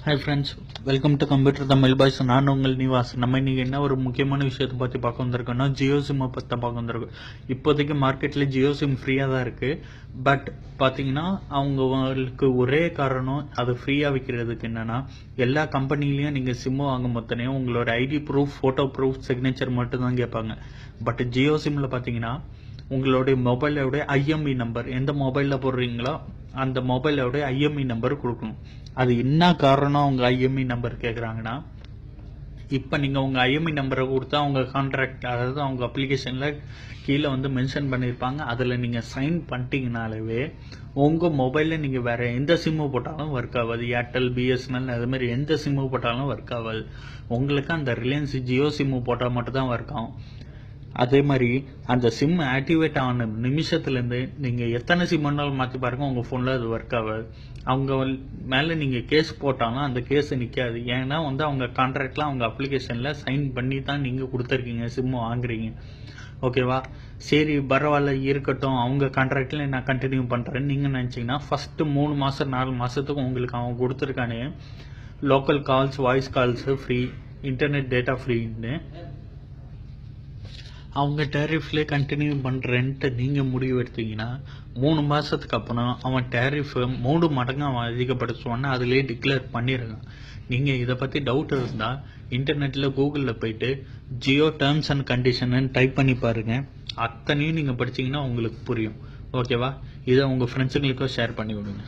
Hi friends, welcome to computer Tamil boys. நான் உங்கள் நிவாஸ். நம்ம இன்றைக்கி என்ன ஒரு முக்கியமான விஷயத்தை பற்றி பார்க்க வந்திருக்கோம்னா, ஜியோ சிம்மை பற்றி தான் பார்க்க வந்திருக்கோம். இப்போதைக்கு மார்க்கெட்டில் ஜியோ சிம் ஃப்ரீயாக தான் இருக்குது. பட் பார்த்தீங்கன்னா அவங்களுக்கு ஒரே காரணம் அது ஃப்ரீயாக விற்கிறதுக்கு என்னென்னா, எல்லா கம்பெனிலையும் நீங்கள் சிம்மு வாங்கும் போதே உங்களோட ID proof, photo proof, signature மட்டும் தான் கேட்பாங்க. பட் ஜியோ சிம்மில் பார்த்தீங்கன்னா உங்களுடைய மொபைலோட ஐஎம்இ நம்பர், எந்த மொபைலில் போடுறீங்களோ அந்த மொபைலோட ஐஎம்இ நம்பர் கொடுக்கணும். அது என்ன காரணம் அவங்க ஐஎம்இ நம்பர் கேட்குறாங்கன்னா, இப்போ நீங்கள் உங்கள் ஐஎம்இ நம்பரை கொடுத்தா அவங்க கான்ட்ராக்ட், அதாவது அவங்க அப்ளிகேஷனில் கீழே வந்து மென்ஷன் பண்ணியிருப்பாங்க. அதில் நீங்கள் சைன் பண்ணிட்டீங்கனாலே உங்கள் மொபைலில் நீங்கள் வேறு எந்த சிம்மு போட்டாலும் ஒர்க் ஆகாது. ஏர்டெல், பிஎஸ்என்எல் அதுமாதிரி எந்த சிம்மு போட்டாலும் ஒர்க் ஆகாது. உங்களுக்கு அந்த ரிலையன்ஸ் ஜியோ சிம்மு போட்டால் மட்டும்தான் ஒர்க் ஆகும். அதே மாதிரி அந்த சிம் ஆக்டிவேட் ஆன நிமிஷத்துலேருந்து நீங்கள் எத்தனை சிம் வேணாலும் மாற்றி பாருங்கள், உங்கள் ஃபோனில் அது ஒர்க் ஆகாது. அவங்க மேலே நீங்கள் கேஸ் போட்டாலும் அந்த கேஸ் நிற்காது. ஏன்னா வந்து அவங்க கான்ட்ராக்டில் அவங்க அப்ளிகேஷனில் சைன் பண்ணி தான் நீங்கள் கொடுத்துருக்கீங்க, சிம்மு வாங்குறீங்க. ஓகேவா? சரி பரவாயில்ல இருக்கட்டும், அவங்க கான்ட்ராக்டில் நான் கண்டினியூ பண்ணுறேன்னு நீங்கள் நினச்சிங்கன்னா, ஃபஸ்ட்டு 3 மாதம் 4 மாதத்துக்கு உங்களுக்கு அவன் கொடுத்துருக்கானே local calls, voice calls free, internet data ஃப்ரீன்னு அவங்க டேரிஃப்லேயே கண்டினியூ பண்ணுறேன்ட்டு நீங்கள் முடிவு எடுத்தீங்கன்னா 3 மாதத்துக்கு அப்புறம் அவன் டேரிஃபை 3 மடங்கு அவன் அதிகப்படுத்துவான்னு அதிலே டிக்ளேர் பண்ணிடுறான். நீங்கள் இதை பற்றி டவுட் இருந்தால் இன்டர்நெட்டில் கூகுளில் போயிட்டு ஜியோ டேர்ம்ஸ் அண்ட் கண்டிஷன்னு டைப் பண்ணி பாருங்கள். அத்தனையும் நீங்கள் படிச்சிங்கன்னா உங்களுக்கு புரியும். ஓகேவா? இதை உங்கள் ஃப்ரெண்ட்ஸுங்களுக்கும் ஷேர் பண்ணி விடுங்க.